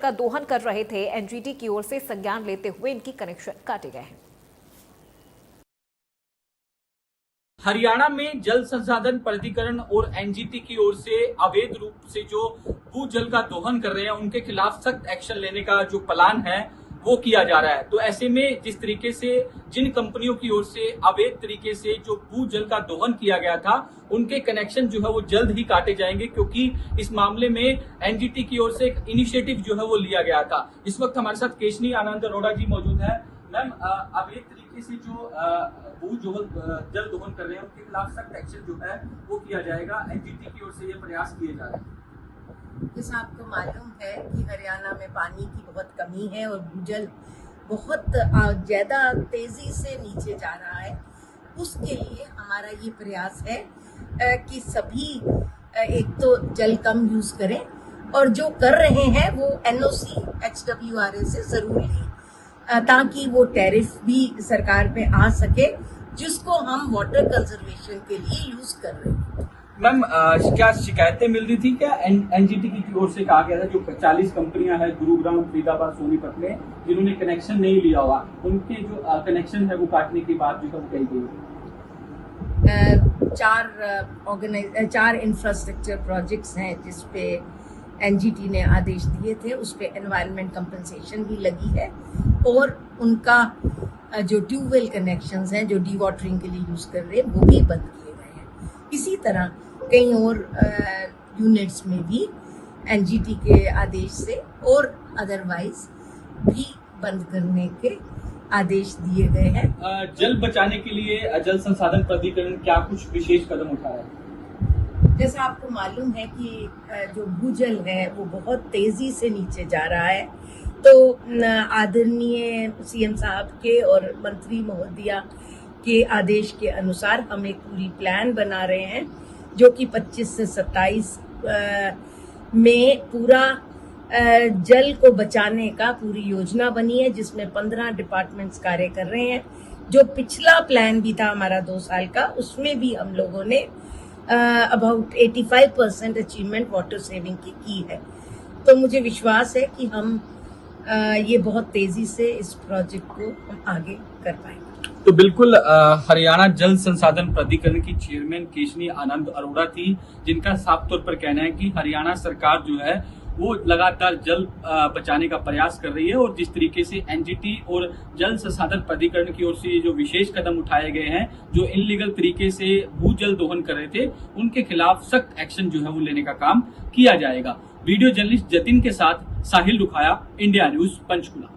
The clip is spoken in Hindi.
का दोहन कर रहे थे। एनजीटी की ओर से संज्ञान लेते हुए इनकी कनेक्शन काटे गए हैं। हरियाणा में जल संसाधन प्राधिकरण और एनजीटी की ओर से अवैध रूप से जो भूजल का दोहन कर रहे हैं उनके खिलाफ सख्त एक्शन लेने का जो प्लान है वो किया जा रहा है। तो ऐसे में जिस तरीके से जिन कंपनियों की ओर से अवैध तरीके से जो भूजल का दोहन किया गया था उनके कनेक्शन जो है वो जल्द ही काटे जाएंगे, क्योंकि इस मामले में एनजीटी की ओर से एक इनिशिएटिव जो है वो लिया गया था। इस वक्त हमारे साथ केशनी आनंद अरोड़ा जी मौजूद है। मैम, अवैध तरीके से जो जल दोहन कर रहे हैं उनके खिलाफ सख्त एक्शन जो है वो किया जाएगा। एनजीटी की ओर से ये प्रयास किए जा रहे हैं। जैसा आपको मालूम है कि हरियाणा में पानी की बहुत कमी है और भूजल बहुत ज़्यादा तेज़ी से नीचे जा रहा है। उसके लिए हमारा ये प्रयास है कि सभी एक तो जल कम यूज़ करें और जो कर रहे हैं वो एनओसी HWRA से ज़रूर लें, ताकि वो टैरिफ भी सरकार पे आ सके जिसको हम वाटर कंजर्वेशन के लिए यूज़ कर रहे हैं। मैम, क्या शिकायतें मिल रही थी? क्या एनजीटी की ओर से कहा गया था जो 40 कंपनियां हैं गुरुग्राम, फरीदाबाद, सोनीपत में जिन्होंने कनेक्शन नहीं लिया हुआ उनके जो कनेक्शन है वो काटने की बात जो है वो कही गई? 4 इंफ्रास्ट्रक्चर प्रोजेक्ट्स हैं जिसपे एनजीटी ने आदेश दिए थे, उस पे एनवायरनमेंट कंपनसेशन भी लगी है और उनका जो ट्यूबवेल कनेक्शंस हैं जो डी वाटरिंग के लिए यूज़ कर रहे हैं वो भी बंद किए गए हैं। इसी तरह कई और यूनिट्स में भी एनजीटी के आदेश से और अदरवाइज भी बंद करने के आदेश दिए गए हैं। जल बचाने के लिए जल संसाधन प्राधिकरण क्या कुछ विशेष कदम उठा रहा है? जैसा आपको मालूम है कि जो भूजल है वो बहुत तेजी से नीचे जा रहा है, तो आदरणीय सीएम साहब के और मंत्री महोदया के आदेश के अनुसार हम एक पूरी प्लान बना रहे हैं जो कि 25 से 27 में पूरा जल को बचाने का पूरी योजना बनी है, जिसमें 15 डिपार्टमेंट्स कार्य कर रहे हैं। जो पिछला प्लान भी था हमारा 2 साल का, उसमें भी हम लोगों ने अबाउट 85% अचीवमेंट वाटर सेविंग की है। तो मुझे विश्वास है कि हम ये बहुत तेजी से इस प्रोजेक्ट को हम आगे कर पाएंगे। तो बिल्कुल हरियाणा जल संसाधन प्राधिकरण की चेयरमैन केशनी आनंद अरोड़ा थी, जिनका साफ तौर पर कहना है कि हरियाणा सरकार जो है वो लगातार जल बचाने का प्रयास कर रही है और जिस तरीके से एनजीटी और जल संसाधन प्राधिकरण की ओर से जो विशेष कदम उठाए गए हैं, जो इनलीगल तरीके से भूजल दोहन कर रहे थे उनके खिलाफ सख्त एक्शन जो है वो लेने का काम किया जाएगा। वीडियो जर्नलिस्ट जतिन के साथ साहिल रुखाया, इंडिया न्यूज, पंचकुला।